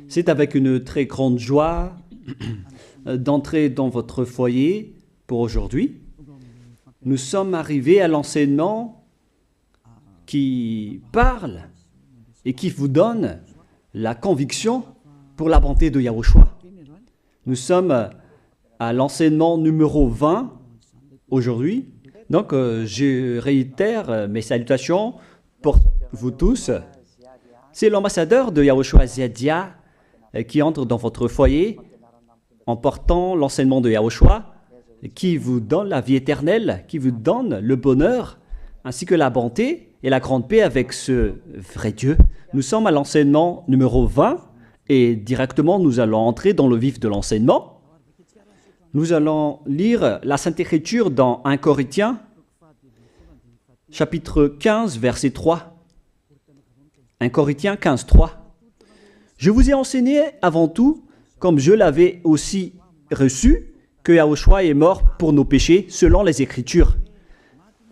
C'est avec une très grande joie d'entrer dans votre foyer pour aujourd'hui. Nous sommes arrivés à l'enseignement qui parle et qui vous donne la conviction pour la bonté de Yahushua. Nous sommes à l'enseignement numéro 20 aujourd'hui. Donc, je réitère mes salutations pour vous tous. C'est l'ambassadeur de Yahushua Ziadia qui entre dans votre foyer en portant l'enseignement de Yahushua qui vous donne la vie éternelle, qui vous donne le bonheur, ainsi que la bonté et la grande paix avec ce vrai Dieu. Nous sommes à l'enseignement numéro 20 et directement nous allons entrer dans le vif de l'enseignement. Nous allons lire la Sainte Écriture dans 1 Corinthiens, chapitre 15, verset 3. 1 Corinthiens 15, 3. Je vous ai enseigné avant tout, comme je l'avais aussi reçu, que Yahushua est mort pour nos péchés selon les Écritures.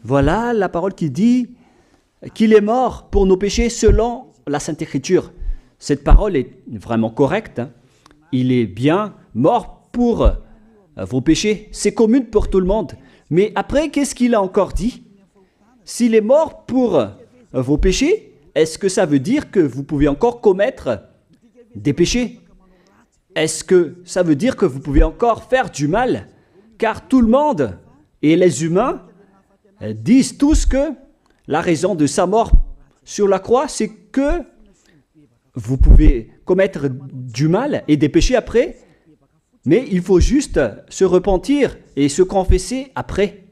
Voilà la parole qui dit qu'il est mort pour nos péchés selon la Sainte Écriture. Cette parole est vraiment correcte. Il est bien mort pour vos péchés. C'est commun pour tout le monde. Mais après, qu'est-ce qu'il a encore dit? S'il est mort pour vos péchés, est-ce que ça veut dire que vous pouvez encore commettre des péchés? Est-ce que ça veut dire que vous pouvez encore faire du mal? Car tout le monde et les humains disent tous que la raison de sa mort sur la croix, c'est que vous pouvez commettre du mal et des péchés après, mais il faut juste se repentir et se confesser après.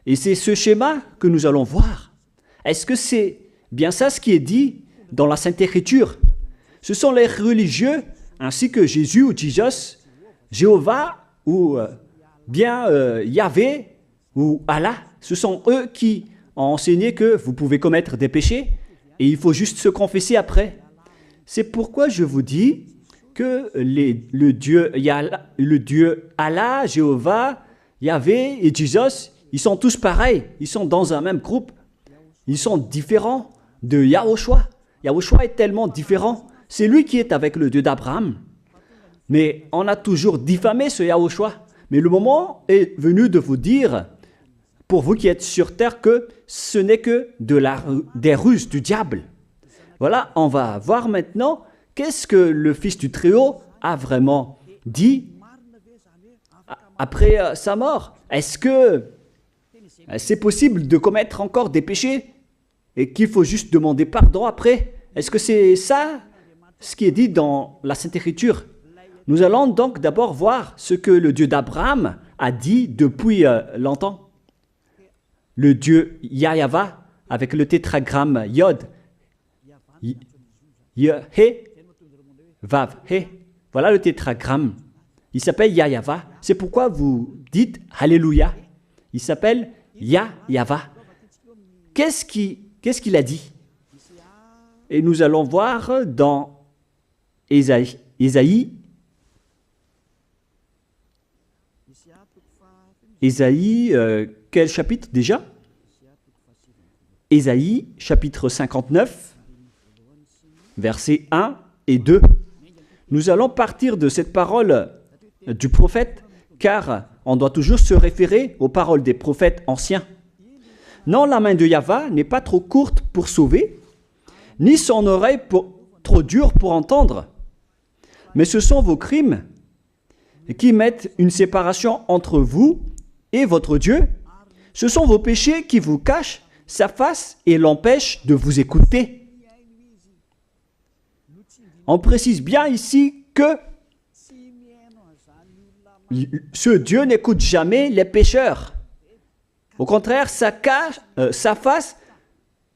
Et c'est ce schéma que nous allons voir. Est-ce que c'est bien ça ce qui est dit dans la Sainte Écriture? Ce sont les religieux, ainsi que Jésus ou Jesus, Jéhovah ou bien Yahvé ou Allah. Ce sont eux qui ont enseigné que vous pouvez commettre des péchés et il faut juste se confesser après. C'est pourquoi je vous dis que le Dieu Allah, Jéhovah, Yahvé et Jesus, ils sont tous pareils. Ils sont dans un même groupe. Ils sont différents de Yahushua. Yahushua est tellement différent. C'est lui qui est avec le Dieu d'Abraham. Mais on a toujours diffamé ce Yahushua. Mais le moment est venu de vous dire, pour vous qui êtes sur terre, que ce n'est que des ruses du diable. Voilà, on va voir maintenant qu'est-ce que le Fils du Très-Haut a vraiment dit après sa mort. Est-ce que c'est possible de commettre encore des péchés et qu'il faut juste demander pardon après? Est-ce que c'est ça ce qui est dit dans la Sainte Écriture? Nous allons donc d'abord voir ce que le Dieu d'Abraham a dit depuis longtemps. Le Dieu Yahva avec le tétragramme Yod, He, Vav, He. Voilà le tétragramme. Il s'appelle Yahva. C'est pourquoi vous dites Alléluia. Il s'appelle Yahva. Qu'est-ce qu'il a dit? Et nous allons voir dans Ésaïe, quel chapitre déjà? Ésaïe, chapitre 59, versets 1 et 2. Nous allons partir de cette parole du prophète, car on doit toujours se référer aux paroles des prophètes anciens. Non, la main de Yahva n'est pas trop courte pour sauver, ni son oreille trop dure pour entendre. Mais ce sont vos crimes qui mettent une séparation entre vous et votre Dieu. Ce sont vos péchés qui vous cachent sa face et l'empêchent de vous écouter. On précise bien ici que ce Dieu n'écoute jamais les pécheurs. Au contraire, sa face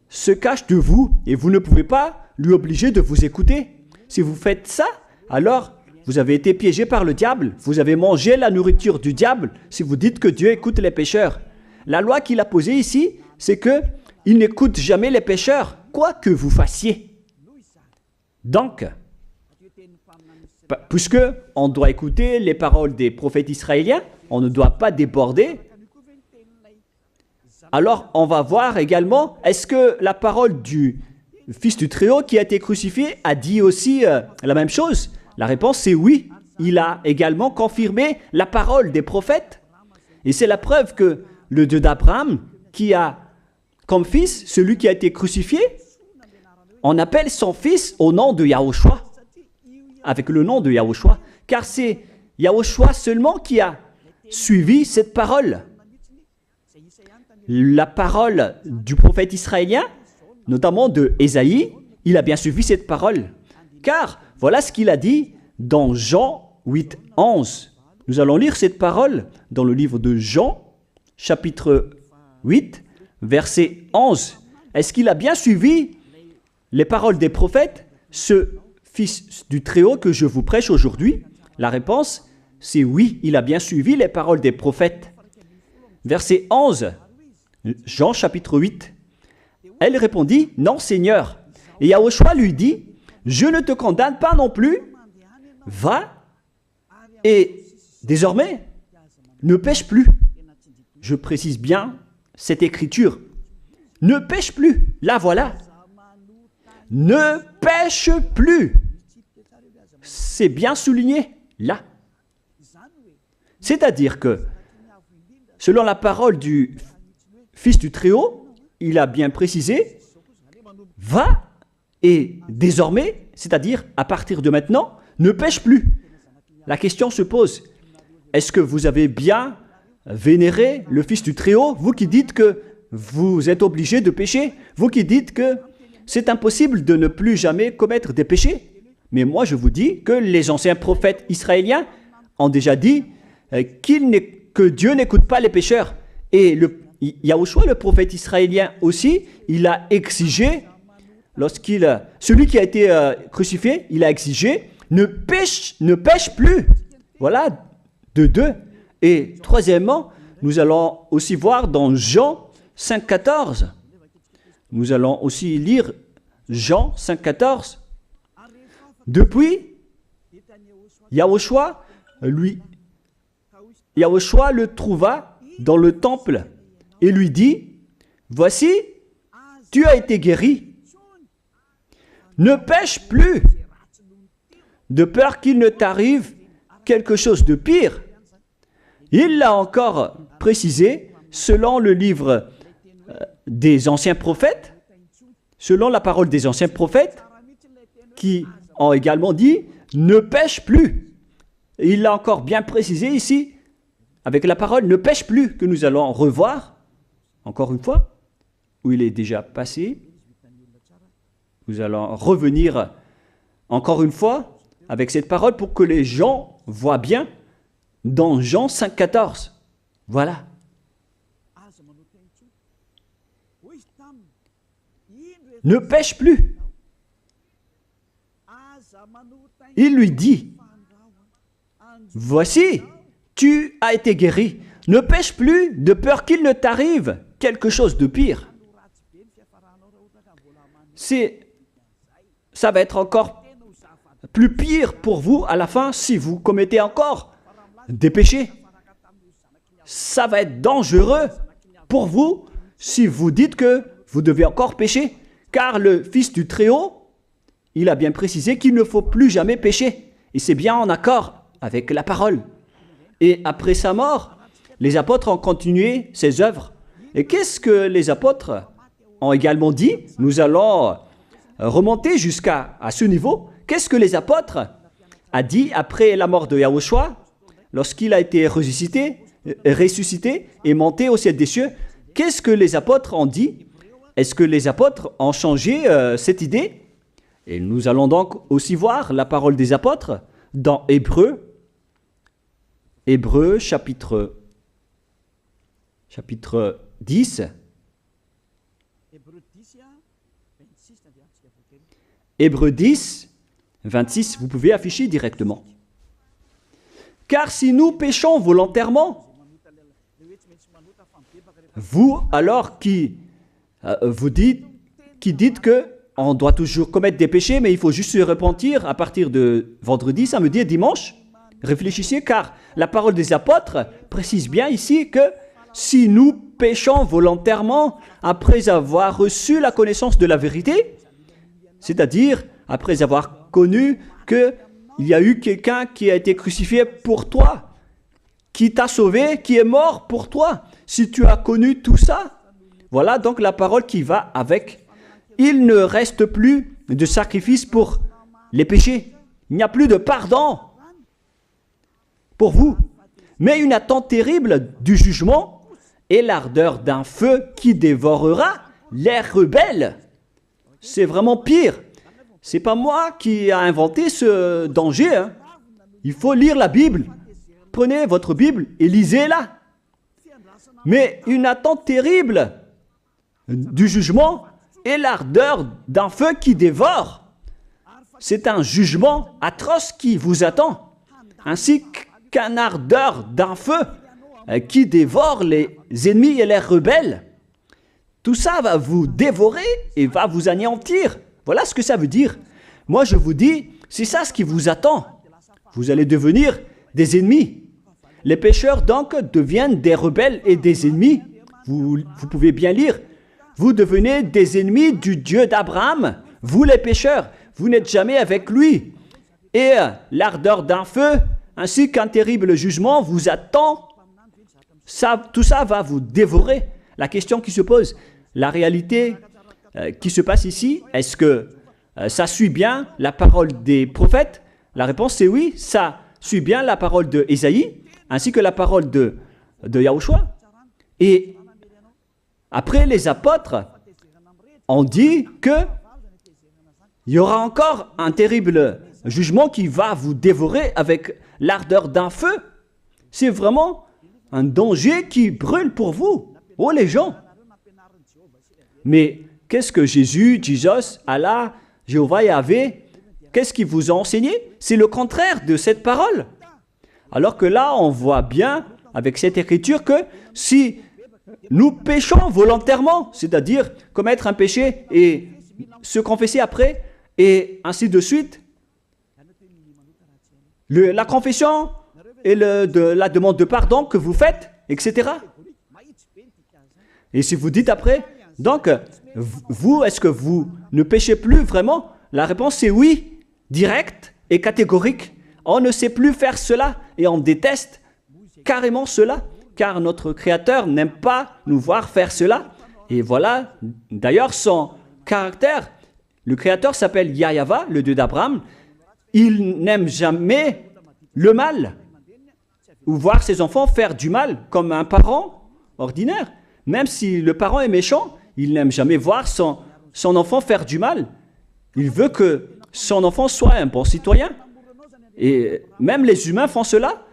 se cache de vous et vous ne pouvez pas lui obliger de vous écouter. Si vous faites ça, alors vous avez été piégé par le diable. Vous avez mangé la nourriture du diable si vous dites que Dieu écoute les pécheurs. La loi qu'il a posée ici, c'est qu'il n'écoute jamais les pécheurs, quoi que vous fassiez. Donc, puisque on doit écouter les paroles des prophètes israéliens, on ne doit pas déborder. Alors, on va voir également, est-ce que la parole du Fils du Très-Haut qui a été crucifié a dit aussi la même chose? La réponse c'est oui. Il a également confirmé la parole des prophètes. Et c'est la preuve que le Dieu d'Abraham, qui a comme fils celui qui a été crucifié, on appelle son fils au nom de Yahushua, avec le nom de Yahushua, car c'est Yahushua seulement qui a suivi cette parole. La parole du prophète israélien, notamment de Ésaïe, il a bien suivi cette parole. Car voilà ce qu'il a dit dans Jean 8, 11. Nous allons lire cette parole dans le livre de Jean, chapitre 8, verset 11. Est-ce qu'il a bien suivi les paroles des prophètes, ce Fils du Très-Haut que je vous prêche aujourd'hui? La réponse, c'est oui, il a bien suivi les paroles des prophètes. Verset 11, Jean chapitre 8. Elle répondit, non Seigneur. Et Yahushua lui dit, je ne te condamne pas non plus. Va et désormais, ne pêche plus. Je précise bien cette écriture. Ne pêche plus. Là, voilà. Ne pêche plus. C'est bien souligné, là. C'est-à-dire que, selon la parole du Fils du Très-Haut, il a bien précisé, va et désormais, c'est-à-dire à partir de maintenant, ne pêche plus. La question se pose, est-ce que vous avez bien vénéré le Fils du Très-Haut, vous qui dites que vous êtes obligé de pécher, vous qui dites que c'est impossible de ne plus jamais commettre des péchés? Mais moi je vous dis que les anciens prophètes israéliens ont déjà dit que Dieu n'écoute pas les pécheurs. Et Yahushua, le prophète israélien aussi, il a exigé, celui qui a été crucifié, il a exigé, ne pêche plus. Voilà, de deux. Et troisièmement, nous allons aussi voir dans Jean 5,14. Nous allons aussi lire Jean 5,14. Depuis, Yahushua le trouva dans le temple et lui dit, voici, tu as été guéri. Ne pêche plus, de peur qu'il ne t'arrive quelque chose de pire. Il l'a encore précisé selon le livre des anciens prophètes, selon la parole des anciens prophètes, qui ont également dit « ne pêche plus ». Il l'a encore bien précisé ici, avec la parole « ne pêche plus » que nous allons revoir, encore une fois, où il est déjà passé. Nous allons revenir encore une fois avec cette parole pour que les gens voient bien dans Jean 5,14. Voilà. Ne pêche plus. Il lui dit, voici, tu as été guéri. Ne pêche plus de peur qu'il ne t'arrive quelque chose de pire. Ça va être encore plus pire pour vous à la fin si vous commettez encore des péchés. Ça va être dangereux pour vous si vous dites que vous devez encore pécher. Car le Fils du Très-Haut, il a bien précisé qu'il ne faut plus jamais pécher. Et c'est bien en accord avec la parole. Et après sa mort, les apôtres ont continué ses œuvres. Et qu'est-ce que les apôtres ont également dit? Nous allons remonter jusqu'à ce niveau. Qu'est-ce que les apôtres ont dit après la mort de Yahushua, lorsqu'il a été ressuscité et monté au ciel des cieux? Qu'est-ce que les apôtres ont dit? Est-ce que les apôtres ont changé cette idée? Et nous allons donc aussi voir la parole des apôtres dans Hébreux chapitre 10. Hébreux 10, 26, vous pouvez afficher directement. Car si nous péchons volontairement, vous alors qui dites que on doit toujours commettre des péchés, mais il faut juste se repentir à partir de vendredi, samedi et dimanche. Réfléchissez, car la parole des apôtres précise bien ici que si nous péchons volontairement après avoir reçu la connaissance de la vérité, C'est-à-dire, après avoir connu qu'il y a eu quelqu'un qui a été crucifié pour toi, qui t'a sauvé, qui est mort pour toi. Si tu as connu tout ça, voilà donc la parole qui va avec. Il ne reste plus de sacrifice pour les péchés. Il n'y a plus de pardon pour vous. Mais une attente terrible du jugement et l'ardeur d'un feu qui dévorera les rebelles. C'est vraiment pire. C'est pas moi qui ai inventé ce danger. Hein. Il faut lire la Bible. Prenez votre Bible et lisez-la. Mais une attente terrible du jugement et l'ardeur d'un feu qui dévore. C'est un jugement atroce qui vous attend, ainsi qu'une ardeur d'un feu qui dévore les ennemis et les rebelles. Tout ça va vous dévorer et va vous anéantir. Voilà ce que ça veut dire. Moi, je vous dis, c'est ça ce qui vous attend. Vous allez devenir des ennemis. Les pécheurs, donc, deviennent des rebelles et des ennemis. Vous pouvez bien lire. Vous devenez des ennemis du Dieu d'Abraham. Vous, les pécheurs, vous n'êtes jamais avec lui. Et l'ardeur d'un feu, ainsi qu'un terrible jugement, vous attend. Tout ça va vous dévorer. La question qui se pose, la réalité qui se passe ici, est-ce que ça suit bien la parole des prophètes? La réponse c'est oui, ça suit bien la parole de Ésaïe, ainsi que la parole de Yahushua. Et après, les apôtres ont dit qu'il y aura encore un terrible jugement qui va vous dévorer avec l'ardeur d'un feu. C'est vraiment un danger qui brûle pour vous. Oh les gens! Mais qu'est-ce que Jésus, Allah, Jéhovah Yahvé, qu'est-ce qu'il vous a enseigné? C'est le contraire de cette parole. Alors que là, on voit bien avec cette écriture que si nous péchons volontairement, c'est-à-dire commettre un péché et se confesser après, et ainsi de suite, la confession et la demande de pardon que vous faites, etc. Et si vous dites après, donc, vous, est-ce que vous ne péchez plus vraiment? La réponse est oui, directe et catégorique. On ne sait plus faire cela et on déteste carrément cela, car notre Créateur n'aime pas nous voir faire cela. Et voilà, d'ailleurs, son caractère, le Créateur s'appelle Yahweh, le Dieu d'Abraham. Il n'aime jamais le mal, ou voir ses enfants faire du mal, comme un parent ordinaire. Même si le parent est méchant, il n'aime jamais voir son enfant faire du mal. Il veut que son enfant soit un bon citoyen. Et même les humains font cela.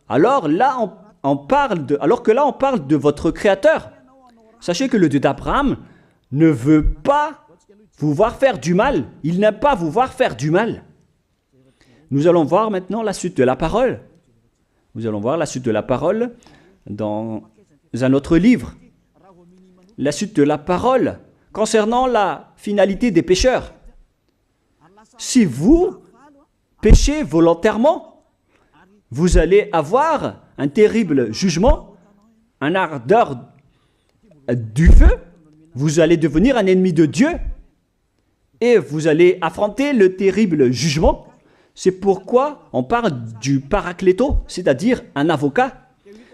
Alors que là, on parle de votre Créateur. Sachez que le Dieu d'Abraham ne veut pas vous voir faire du mal. Il n'aime pas vous voir faire du mal. Nous allons voir maintenant la suite de la parole. Nous allons voir la suite de la parole dans un autre livre. La suite de la parole concernant la finalité des pécheurs. Si vous péchez volontairement, vous allez avoir un terrible jugement, un ardeur du feu, vous allez devenir un ennemi de Dieu et vous allez affronter le terrible jugement. C'est pourquoi on parle du paracléto, c'est-à-dire un avocat.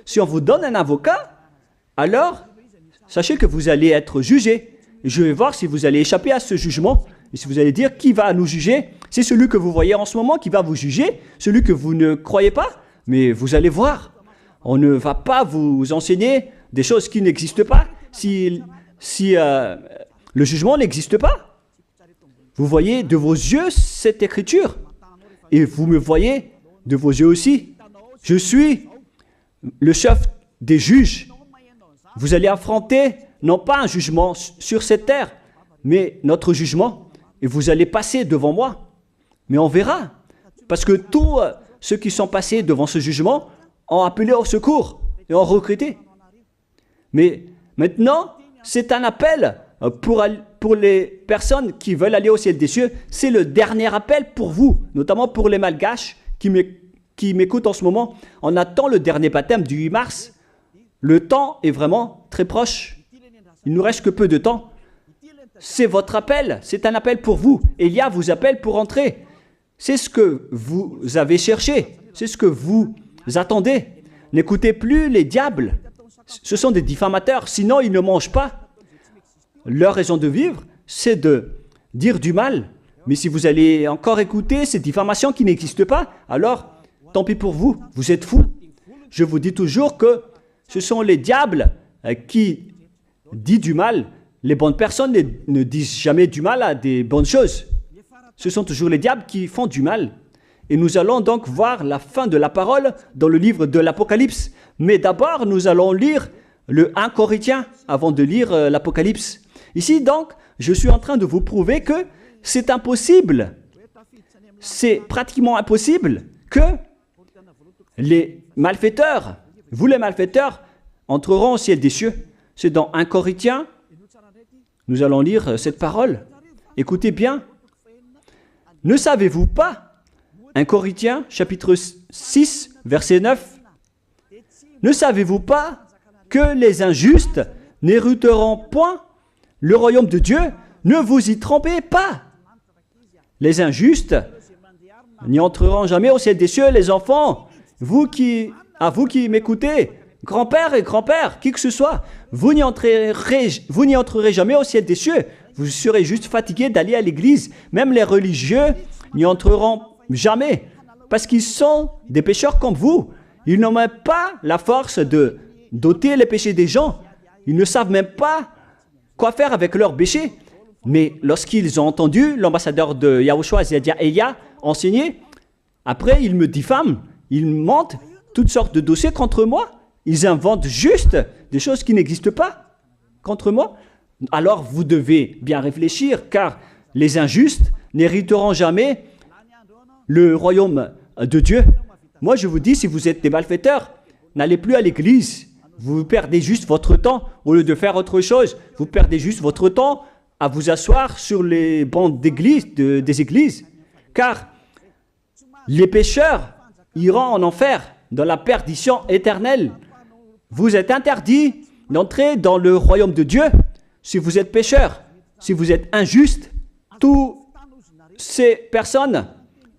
Si on vous donne un avocat, alors sachez que vous allez être jugé. Je vais voir si vous allez échapper à ce jugement. Et si vous allez dire qui va nous juger, c'est celui que vous voyez en ce moment qui va vous juger, celui que vous ne croyez pas. Mais vous allez voir, on ne va pas vous enseigner des choses qui n'existent pas si le jugement n'existe pas. Vous voyez de vos yeux cette écriture et vous me voyez de vos yeux aussi. Je suis le chef des juges. Vous allez affronter non pas un jugement sur cette terre, mais notre jugement. Et vous allez passer devant moi. Mais on verra. Parce que tous ceux qui sont passés devant ce jugement ont appelé au secours et ont recruté. Mais maintenant, c'est un appel pour les personnes qui veulent aller au ciel des cieux. C'est le dernier appel pour vous, notamment pour les malgaches qui m'écoutent en ce moment. On attend le dernier baptême du 8 mars. Le temps est vraiment très proche. Il nous reste que peu de temps. c'est votre appel, c'est un appel pour vous. Élia vous appelle pour entrer. C'est ce que vous avez cherché, c'est ce que vous attendez. N'écoutez plus les diables, ce sont des diffamateurs, sinon ils ne mangent pas. Leur raison de vivre, c'est de dire du mal. Mais si vous allez encore écouter ces diffamations qui n'existent pas, alors tant pis pour vous, vous êtes fous. Je vous dis toujours que ce sont les diables qui disent du mal. Les bonnes personnes ne disent jamais du mal à des bonnes choses. Ce sont toujours les diables qui font du mal. Et nous allons donc voir la fin de la parole dans le livre de l'Apocalypse. Mais d'abord, nous allons lire le 1 Corinthiens avant de lire l'Apocalypse. Ici donc, je suis en train de vous prouver que c'est impossible. C'est pratiquement impossible que les malfaiteurs, vous les malfaiteurs, entreront au ciel des cieux. C'est dans 1 Corinthiens, nous allons lire cette parole. Écoutez bien. Ne savez-vous pas, 1 Corinthiens, chapitre 6, verset 9, ne savez-vous pas que les injustes n'hériteront point le royaume de Dieu? Ne vous y trompez pas. Les injustes n'y entreront jamais au ciel des cieux. Les enfants, vous qui m'écoutez, grand-père et grand-père, qui que ce soit, vous n'y entrerez jamais au ciel des cieux. Vous serez juste fatigués d'aller à l'église. Même les religieux n'y entreront jamais parce qu'ils sont des pécheurs comme vous. Ils n'ont même pas la force de d'ôter les péchés des gens. Ils ne savent même pas quoi faire avec leurs péchés. Mais lorsqu'ils ont entendu l'ambassadeur de Yahushua, c'est-à-dire Elia, enseigner, après ils me diffament, ils mentent toutes sortes de dossiers contre moi. Ils inventent juste des choses qui n'existent pas contre moi. Alors vous devez bien réfléchir, car les injustes n'hériteront jamais le royaume de Dieu. Moi je vous dis, si vous êtes des malfaiteurs, n'allez plus à l'église. Vous perdez juste votre temps au lieu de faire autre chose. Vous perdez juste votre temps à vous asseoir sur les bancs d'église, des églises. Car les pécheurs iront en enfer, dans la perdition éternelle. Vous êtes interdit d'entrer dans le royaume de Dieu si vous êtes pécheur, si vous êtes injuste. Toutes ces personnes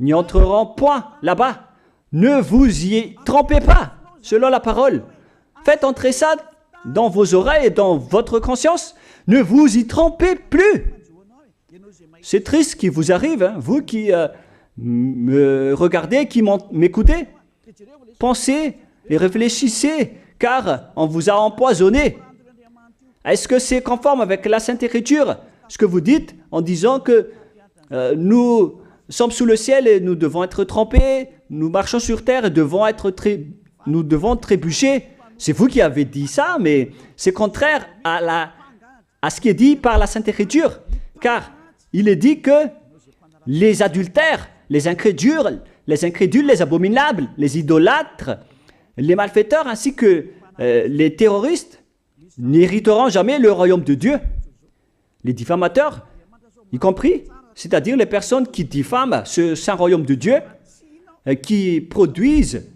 n'y entreront point là-bas. Ne vous y trompez pas, selon la parole. Faites entrer ça dans vos oreilles et dans votre conscience. Ne vous y trompez plus. C'est triste ce qui vous arrive, hein, vous qui me regardez, qui m'écoutez. Pensez et réfléchissez, car on vous a empoisonné. Est-ce que c'est conforme avec la Sainte Écriture, ce que vous dites en disant que nous sommes sous le ciel et nous devons être trempés, nous marchons sur terre et nous devons trébucher? C'est vous qui avez dit ça, mais c'est contraire à ce qui est dit par la Sainte Écriture, car il est dit que les adultères, les incrédules, les abominables, les idolâtres, les malfaiteurs ainsi que les terroristes n'hériteront jamais le royaume de Dieu. Les diffamateurs, y compris, c'est-à-dire les personnes qui diffament ce saint royaume de Dieu, qui produisent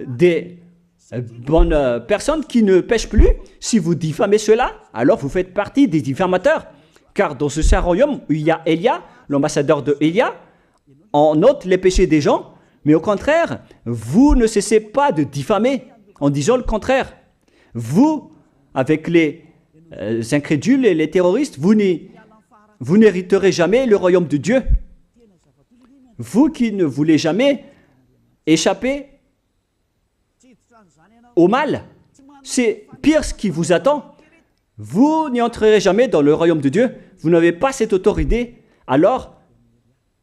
des bonnes personnes qui ne pêchent plus. Si vous diffamez cela, alors vous faites partie des diffamateurs. Car dans ce saint royaume où il y a Elia, l'ambassadeur de Elia, on note les péchés des gens, mais au contraire, vous ne cessez pas de diffamer en disant le contraire. Vous, avec les incrédules et les terroristes, vous n'hériterez jamais le royaume de Dieu. Vous qui ne voulez jamais échapper au mal, c'est pire ce qui vous attend. Vous n'y entrerez jamais dans le royaume de Dieu. Vous n'avez pas cette autorité. Alors,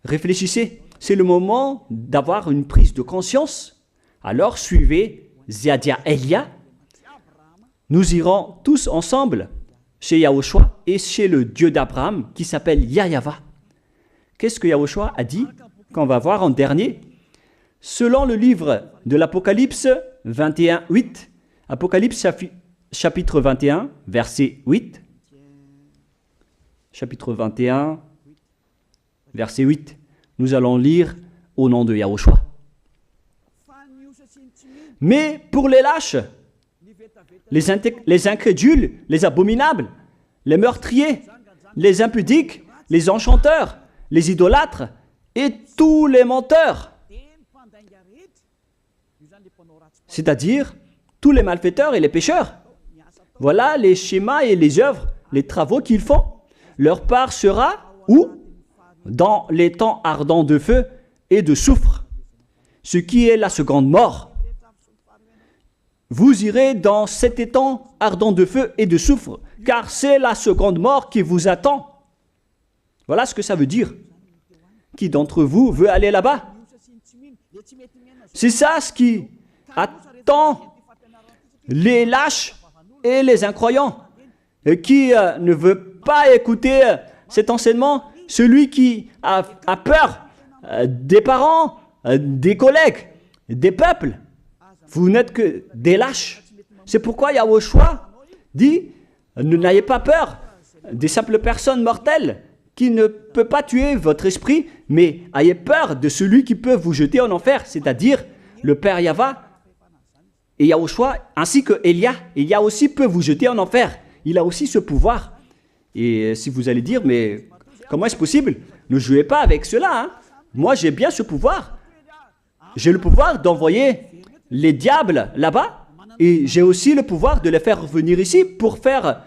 réfléchissez. C'est le moment d'avoir une prise de conscience. Alors, suivez Zeadia Elia. Nous irons tous ensemble chez Yahushua et chez le Dieu d'Abraham qui s'appelle Yahweh. Qu'est-ce que Yahushua a dit qu'on va voir en dernier? Selon le livre de l'Apocalypse 21, 8, Apocalypse chapitre 21, verset 8. Chapitre 21, verset 8. Nous allons lire au nom de Yahushua. Mais pour les lâches, les incrédules, les abominables, les meurtriers, les impudiques, les enchanteurs, les idolâtres et tous les menteurs. C'est-à-dire tous les malfaiteurs et les pécheurs. Voilà les schémas et les œuvres, les travaux qu'ils font. Leur part sera où? Dans les temps ardents de feu et de soufre, ce qui est la seconde mort. Vous irez dans cet étang ardent de feu et de soufre, car c'est la seconde mort qui vous attend. Voilà ce que ça veut dire. Qui d'entre vous veut aller là-bas? C'est ça ce qui attend les lâches et les incroyants. Et qui ne veut pas écouter cet enseignement? Celui qui a peur des parents, des collègues, des peuples. Vous n'êtes que des lâches. C'est pourquoi Yahushua dit, ne n'ayez pas peur des simples personnes mortelles qui ne peut pas tuer votre esprit, mais ayez peur de celui qui peut vous jeter en enfer, c'est-à-dire le Père Yahva et Yahushua, ainsi que Elia. Elia aussi peut vous jeter en enfer. Il a aussi ce pouvoir. Et si vous allez dire, mais comment est-ce possible? Ne jouez pas avec cela. Hein? Moi, j'ai bien ce pouvoir. J'ai le pouvoir d'envoyer les diables là-bas. Et j'ai aussi le pouvoir de les faire revenir ici pour faire,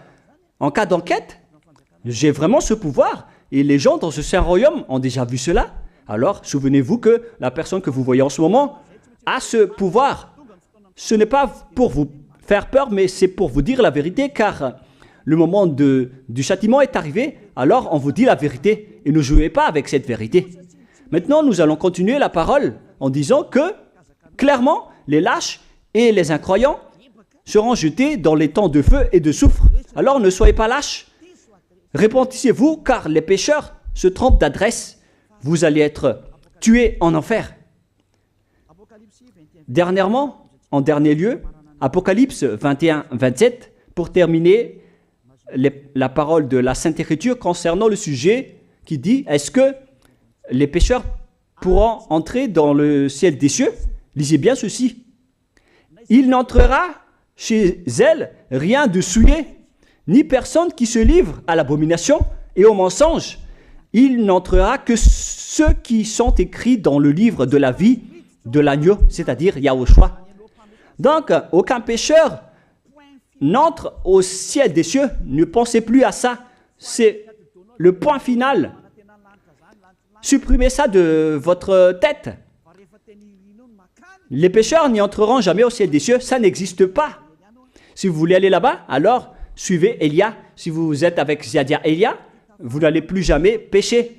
en cas d'enquête. J'ai vraiment ce pouvoir. Et les gens dans ce saint royaume ont déjà vu cela. Alors, souvenez-vous que la personne que vous voyez en ce moment a ce pouvoir. Ce n'est pas pour vous faire peur, mais c'est pour vous dire la vérité, car le moment du châtiment est arrivé, alors on vous dit la vérité, et ne jouez pas avec cette vérité. Maintenant, nous allons continuer la parole en disant que, clairement, les lâches et les incroyants seront jetés dans les temps de feu et de soufre. Alors ne soyez pas lâches, repentissez-vous, car les pécheurs se trompent d'adresse. Vous allez être tués en enfer. Dernièrement, en dernier lieu, Apocalypse 21-27, pour terminer la parole de la Sainte Écriture concernant le sujet qui dit, est-ce que les pécheurs pourront entrer dans le ciel des cieux? Lisez bien ceci. Il n'entrera chez elle rien de souillé, ni personne qui se livre à l'abomination et au mensonge. Il n'entrera que ceux qui sont écrits dans le livre de la vie de l'agneau, c'est-à-dire Yahushua. Donc, aucun pécheur n'entre au ciel des cieux. Ne pensez plus à ça. C'est le point final. Supprimez ça de votre tête. Les pécheurs n'y entreront jamais au ciel des cieux. Ça n'existe pas. Si vous voulez aller là-bas, alors suivez Elia. Si vous êtes avec Ziadia Elia, vous n'allez plus jamais pécher.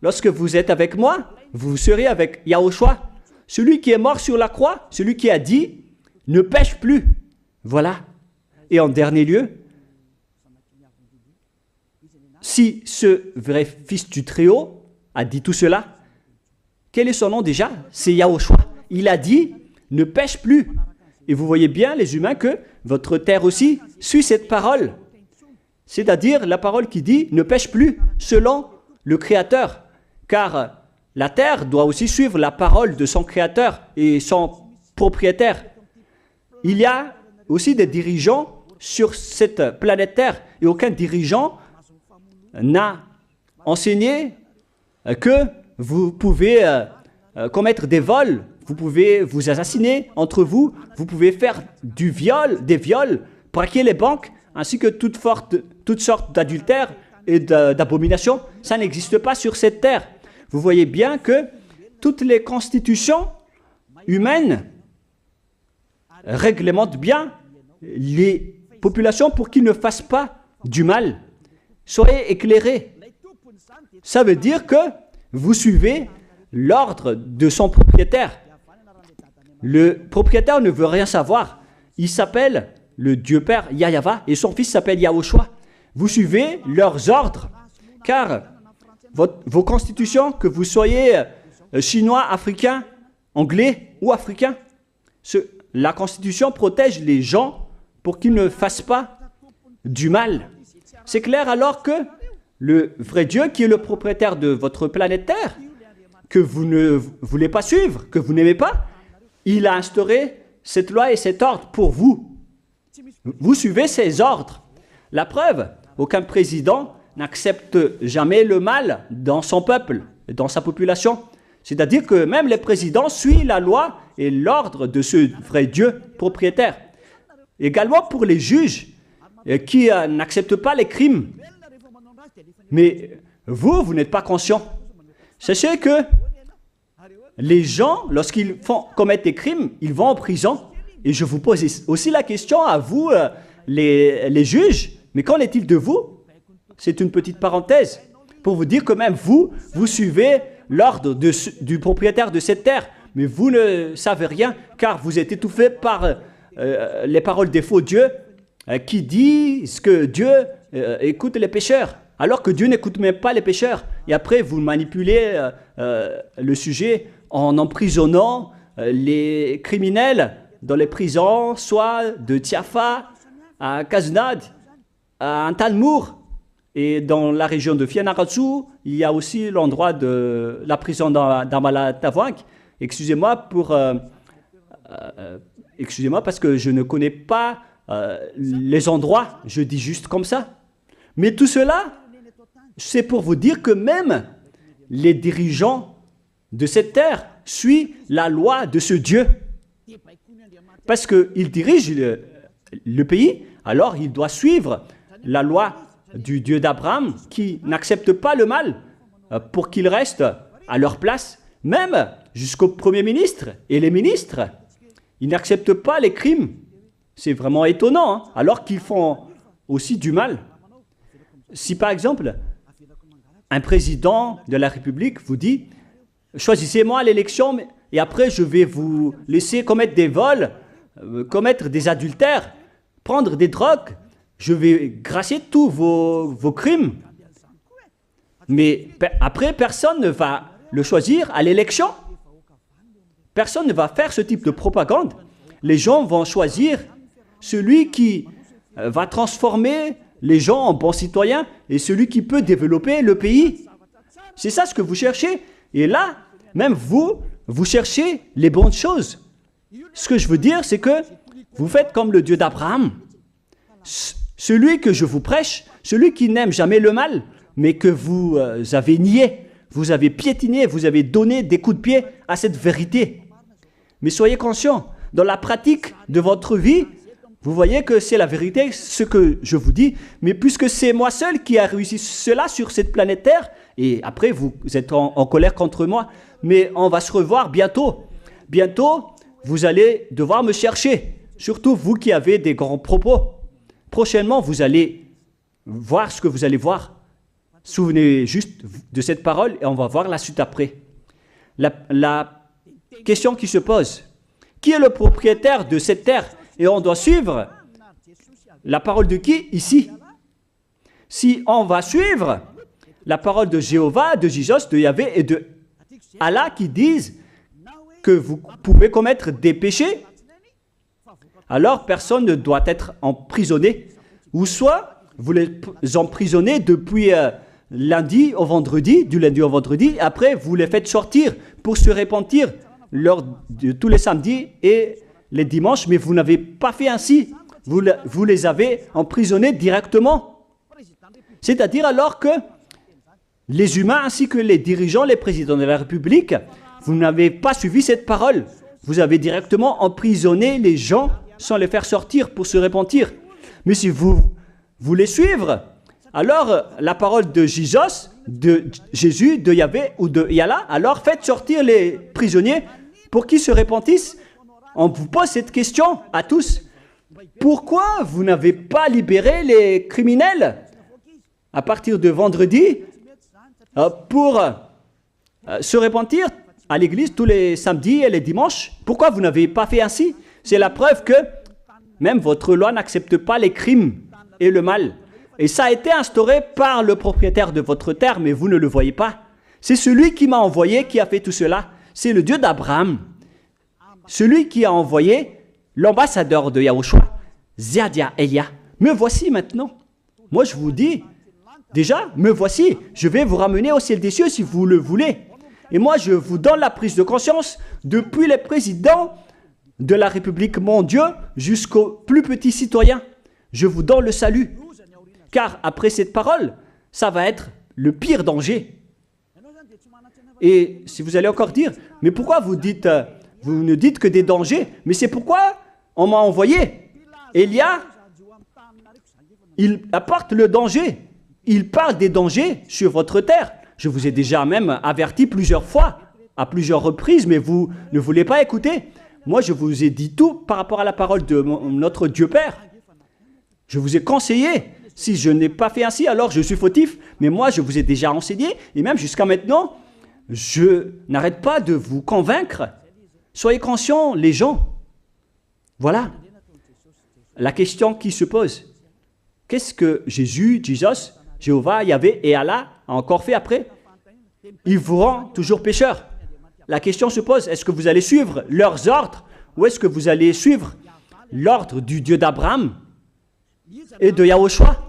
Lorsque vous êtes avec moi, vous serez avec Yahushua. Celui qui est mort sur la croix, celui qui a dit, ne pêche plus. Voilà. Et en dernier lieu, si ce vrai fils du Très-Haut a dit tout cela, quel est son nom déjà? C'est Yahushua. Il a dit, ne pêche plus. Et vous voyez bien, les humains, que votre terre aussi suit cette parole. C'est-à-dire la parole qui dit, ne pêche plus, selon le Créateur. Car la terre doit aussi suivre la parole de son Créateur et son propriétaire. Il y a aussi des dirigeants sur cette planète Terre et aucun dirigeant n'a enseigné que vous pouvez commettre des vols, vous pouvez vous assassiner entre vous, vous pouvez faire des viols, braquer les banques, ainsi que toutes sortes d'adultères et d'abominations. Ça n'existe pas sur cette terre. Vous voyez bien que toutes les constitutions humaines réglementent bien les populations pour qu'ils ne fassent pas du mal. Soyez éclairés. Ça veut dire que vous suivez l'ordre de son propriétaire. Le propriétaire ne veut rien savoir. Il s'appelle le Dieu Père Yahva et son fils s'appelle Yahushua. Vous suivez leurs ordres, car vos constitutions, que vous soyez chinois, africain, anglais ou africain, la constitution protège les gens pour qu'ils ne fassent pas du mal. C'est clair alors que le vrai Dieu, qui est le propriétaire de votre planète Terre, que vous ne voulez pas suivre, que vous n'aimez pas, il a instauré cette loi et cet ordre pour vous. Vous suivez ces ordres. La preuve, aucun président n'accepte jamais le mal dans son peuple, dans sa population. C'est-à-dire que même les présidents suivent la loi et l'ordre de ce vrai Dieu propriétaire. Également pour les juges qui n'acceptent pas les crimes. Mais vous n'êtes pas conscient. Sachez que les gens, lorsqu'ils commettent des crimes, ils vont en prison. Et je vous pose aussi la question à vous, les juges, mais qu'en est-il de vous? C'est une petite parenthèse pour vous dire que même vous suivez l'ordre du propriétaire de cette terre, mais vous ne savez rien, car vous êtes étouffé par les paroles des faux dieux qui disent que Dieu écoute les pécheurs, alors que Dieu n'écoute même pas les pécheurs. Et après, vous manipulez le sujet en emprisonnant les criminels dans les prisons, soit de Tiafa à Kaznad, à Antalmour. Et dans la région de Fianarantsoa, il y a aussi l'endroit de la prison d'Amala-Tavoink. Excusez-moi parce que je ne connais pas les endroits, je dis juste comme ça. Mais tout cela, c'est pour vous dire que même les dirigeants de cette terre suivent la loi de ce Dieu. Parce qu'il dirige le pays, alors il doit suivre la loi du Dieu d'Abraham qui n'accepte pas le mal pour qu'ils restent à leur place, même jusqu'au Premier ministre et les ministres. Ils n'acceptent pas les crimes. C'est vraiment étonnant, hein, alors qu'ils font aussi du mal. Si par exemple, un président de la République vous dit « Choisissez-moi à l'élection et après je vais vous laisser commettre des vols, commettre des adultères, prendre des drogues, je vais gracier tous vos crimes. » Mais après, personne ne va le choisir à l'élection. Personne ne va faire ce type de propagande. Les gens vont choisir celui qui va transformer les gens en bons citoyens et celui qui peut développer le pays. C'est ça ce que vous cherchez. Et là, même vous cherchez les bonnes choses. Ce que je veux dire, c'est que vous faites comme le Dieu d'Abraham. Celui que je vous prêche, celui qui n'aime jamais le mal, mais que vous avez nié, vous avez piétiné, vous avez donné des coups de pied à cette vérité. Mais soyez conscients, dans la pratique de votre vie, vous voyez que c'est la vérité, ce que je vous dis, mais puisque c'est moi seul qui a réussi cela sur cette planète Terre, et après vous êtes en colère contre moi, mais on va se revoir bientôt. Bientôt, vous allez devoir me chercher, surtout vous qui avez des grands propos. Prochainement, vous allez voir ce que vous allez voir. Souvenez juste de cette parole et on va voir la suite après. La question qui se pose, qui est le propriétaire de cette terre? Et on doit suivre la parole de qui ici? Si on va suivre la parole de Jéhovah, de Jésus, de Yahvé et de Allah qui disent que vous pouvez commettre des péchés, alors personne ne doit être emprisonné. Ou soit vous les emprisonnez depuis lundi au vendredi, du lundi au vendredi, après vous les faites sortir pour se repentir lors de tous les samedis et les dimanches, mais vous n'avez pas fait ainsi. Vous les avez emprisonnés directement. C'est-à-dire alors que les humains ainsi que les dirigeants, les présidents de la République, vous n'avez pas suivi cette parole. Vous avez directement emprisonné les gens sans les faire sortir pour se repentir. Mais si vous voulez suivre, alors la parole de Jésus, de Yahvé ou de Yallah, alors faites sortir les prisonniers pour qu'ils se repentissent. On vous pose cette question à tous. Pourquoi vous n'avez pas libéré les criminels à partir de vendredi pour se repentir à l'église tous les samedis et les dimanches? Pourquoi vous n'avez pas fait ainsi? C'est la preuve que même votre loi n'accepte pas les crimes et le mal. Et ça a été instauré par le propriétaire de votre terre, mais vous ne le voyez pas. C'est celui qui m'a envoyé qui a fait tout cela. C'est le Dieu d'Abraham. Celui qui a envoyé l'ambassadeur de Yahushua, Ziadia Elia. Me voici maintenant. Moi, je vous dis, déjà, me voici. Je vais vous ramener au ciel des cieux si vous le voulez. Et moi, je vous donne la prise de conscience depuis les présidents de la République, mon Dieu, jusqu'aux plus petits citoyens. Je vous donne le salut. Car après cette parole, ça va être le pire danger. Et si vous allez encore dire, mais pourquoi vous ne dites que des dangers? Mais c'est pourquoi on m'a envoyé. Élia, il apporte le danger. Il parle des dangers sur votre terre. Je vous ai déjà même averti plusieurs fois, à plusieurs reprises, mais vous ne voulez pas écouter. Moi, je vous ai dit tout par rapport à la parole de notre Dieu Père. Je vous ai conseillé. Si je n'ai pas fait ainsi, alors je suis fautif. Mais moi, je vous ai déjà enseigné. Et même jusqu'à maintenant, je n'arrête pas de vous convaincre. Soyez conscients, les gens. Voilà la question qui se pose. Qu'est-ce que Jésus, Jéhovah, Yahvé et Allah a encore fait après? Ils vous rendent toujours pécheurs. La question se pose, est-ce que vous allez suivre leurs ordres ou est-ce que vous allez suivre l'ordre du Dieu d'Abraham et de Yahushua?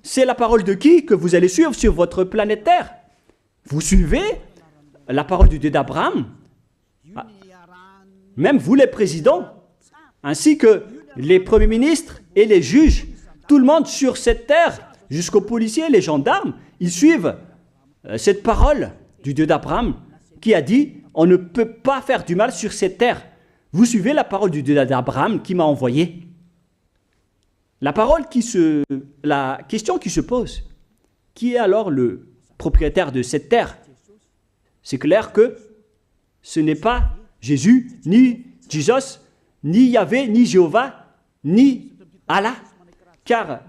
C'est la parole de qui que vous allez suivre sur votre planète Terre? Vous suivez la parole du Dieu d'Abraham? Même vous les présidents, ainsi que les premiers ministres et les juges, tout le monde sur cette terre, jusqu'aux policiers, les gendarmes, ils suivent cette parole du Dieu d'Abraham qui a dit, on ne peut pas faire du mal sur cette terre. Vous suivez la parole du Dieu d'Abraham qui m'a envoyé. La question qui se pose, qui est alors le propriétaire de cette terre? C'est clair que ce n'est pas Jésus, ni Jesus, ni Yahvé, ni Jéhovah, ni Allah. Car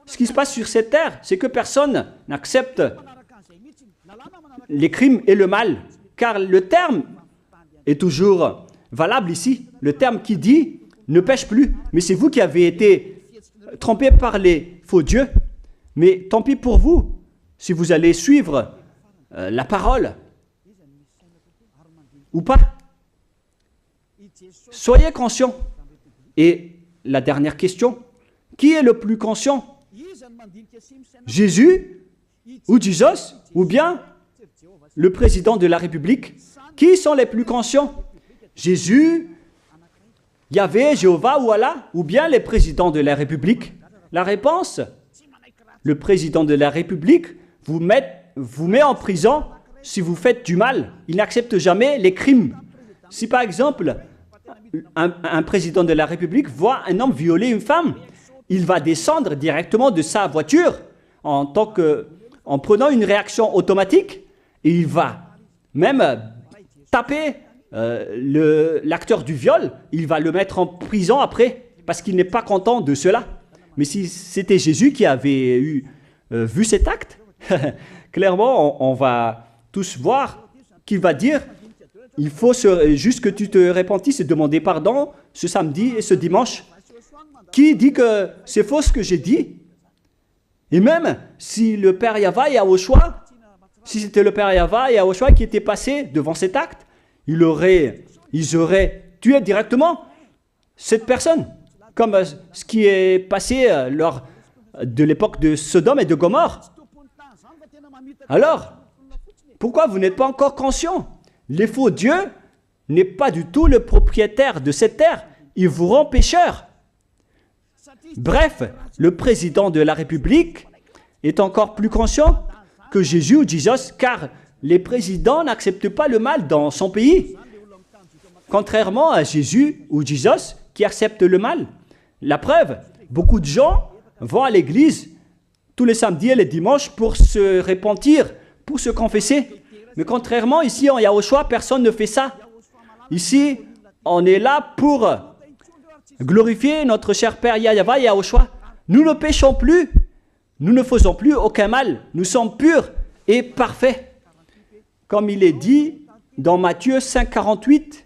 ce qui se passe sur cette terre, c'est que personne n'accepte les crimes et le mal. Car le terme est toujours valable ici. Le terme qui dit « ne pêche plus ». Mais c'est vous qui avez été trompés par les faux dieux. Mais tant pis pour vous, si vous allez suivre la parole ou pas. Soyez conscients. Et la dernière question, qui est le plus conscient? Jésus ou Jesus ou bien le président de la République? Qui sont les plus conscients? Jésus, Yahvé, Jéhovah ou Allah ou bien les présidents de la République? La réponse, le président de la République vous met en prison si vous faites du mal. Il n'accepte jamais les crimes. Si par exemple, un président de la République voit un homme violer une femme, il va descendre directement de sa voiture en prenant une réaction automatique et il va même taper l'acteur du viol, il va le mettre en prison après parce qu'il n'est pas content de cela. Mais si c'était Jésus qui avait vu cet acte, clairement on va tous voir qu'il va dire il faut juste que tu te repentisses et demander pardon ce samedi et ce dimanche. Qui dit que c'est faux ce que j'ai dit? Et même si le Père Yahvé et Yahushua, si c'était le Père Yahvé et Yahushua qui était passé devant cet acte, ils auraient tué directement cette personne, comme ce qui est passé lors de l'époque de Sodome et de Gomorrhe. Alors, pourquoi vous n'êtes pas encore conscient? Les faux dieux n'est pas du tout le propriétaire de cette terre. Ils vous rendent pécheurs. Bref, le président de la République est encore plus conscient que Jésus ou Jesus, car les présidents n'acceptent pas le mal dans son pays. Contrairement à Jésus ou Jesus qui acceptent le mal. La preuve, beaucoup de gens vont à l'église tous les samedis et les dimanches pour se repentir, pour se confesser. Mais contrairement, ici en Yahushua, personne ne fait ça. Ici, on est là pour glorifier notre cher Père Yahvé et Yahushua. Nous ne péchons plus, nous ne faisons plus aucun mal. Nous sommes purs et parfaits. Comme il est dit dans Matthieu 5, 48,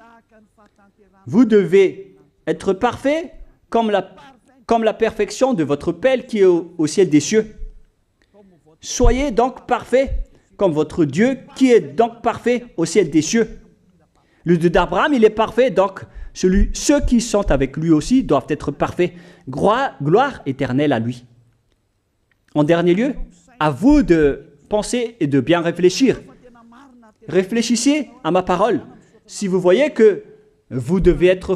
vous devez être parfaits comme la perfection de votre Père qui est au ciel des cieux. Soyez donc parfaits comme votre Dieu qui est donc parfait au ciel des cieux. Le Dieu d'Abraham, il est parfait, donc ceux qui sont avec lui aussi doivent être parfaits. Gloire éternelle à lui. En dernier lieu, à vous de penser et de bien réfléchir. Réfléchissez à ma parole. Si vous voyez que vous devez être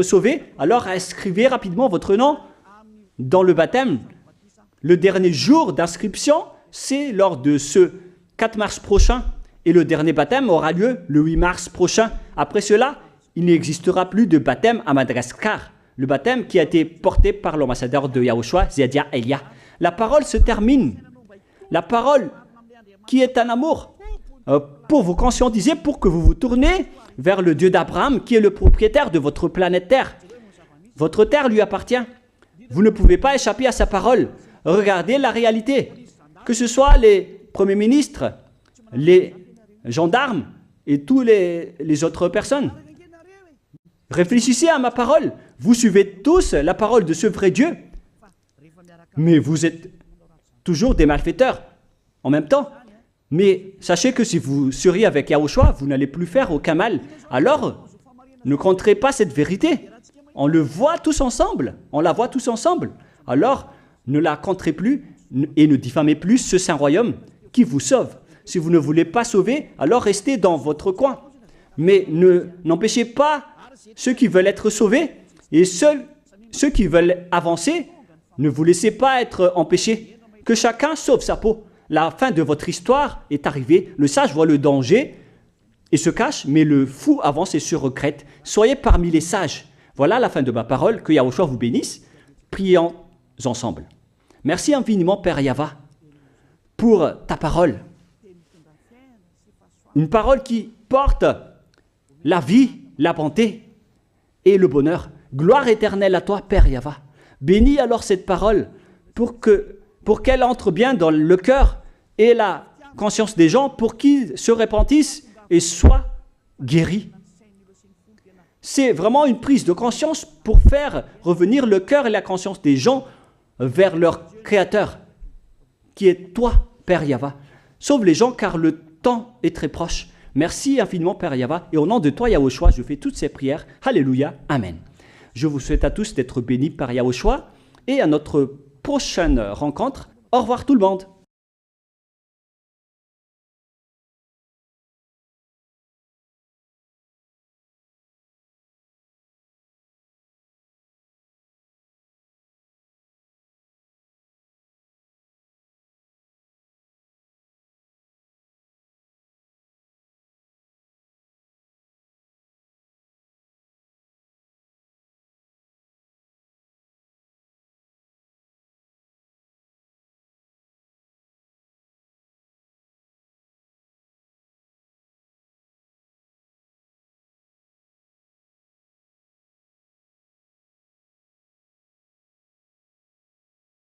sauvés, alors inscrivez rapidement votre nom dans le baptême, le dernier jour d'inscription, c'est lors de ce 4 mars prochain. Et le dernier baptême aura lieu le 8 mars prochain. Après cela, il n'existera plus de baptême à Madagascar. Le baptême qui a été porté par l'ambassadeur de Yahushua, Zedia Elia. La parole se termine. La parole qui est un amour pour vous conscientiser, pour que vous vous tournez vers le Dieu d'Abraham qui est le propriétaire de votre planète Terre. Votre terre lui appartient. Vous ne pouvez pas échapper à sa parole. Regardez la réalité. Que ce soit les premiers ministres, les gendarmes et tous les autres personnes. Réfléchissez à ma parole. Vous suivez tous la parole de ce vrai Dieu. Mais vous êtes toujours des malfaiteurs en même temps. Mais sachez que si vous seriez avec Yahushua, vous n'allez plus faire aucun mal. Alors, ne compterez pas cette vérité. On le voit tous ensemble. On la voit tous ensemble. Alors, ne la compterez plus et ne diffamez plus ce saint royaume qui vous sauve. Si vous ne voulez pas sauver, alors restez dans votre coin. Mais n'empêchez pas ceux qui veulent être sauvés et ceux qui veulent avancer, ne vous laissez pas être empêchés. Que chacun sauve sa peau. La fin de votre histoire est arrivée. Le sage voit le danger et se cache, mais le fou avance et se regrette. Soyez parmi les sages. Voilà la fin de ma parole. Que Yahushua vous bénisse. Prions ensemble. Merci infiniment, Père Yahva, pour ta parole. Une parole qui porte la vie, la bonté et le bonheur. Gloire éternelle à toi, Père Yahva. Bénis alors cette parole pour qu'elle entre bien dans le cœur et la conscience des gens pour qu'ils se repentissent et soient guéris. C'est vraiment une prise de conscience pour faire revenir le cœur et la conscience des gens vers leur Créateur, qui est toi, Père Yahva. Sauve les gens car le temps est très proche. Merci infiniment, Père Yahva. Et au nom de toi, Yahushua, je fais toutes ces prières. Alléluia. Amen. Je vous souhaite à tous d'être bénis par Yahushua et à notre prochaine rencontre. Au revoir tout le monde.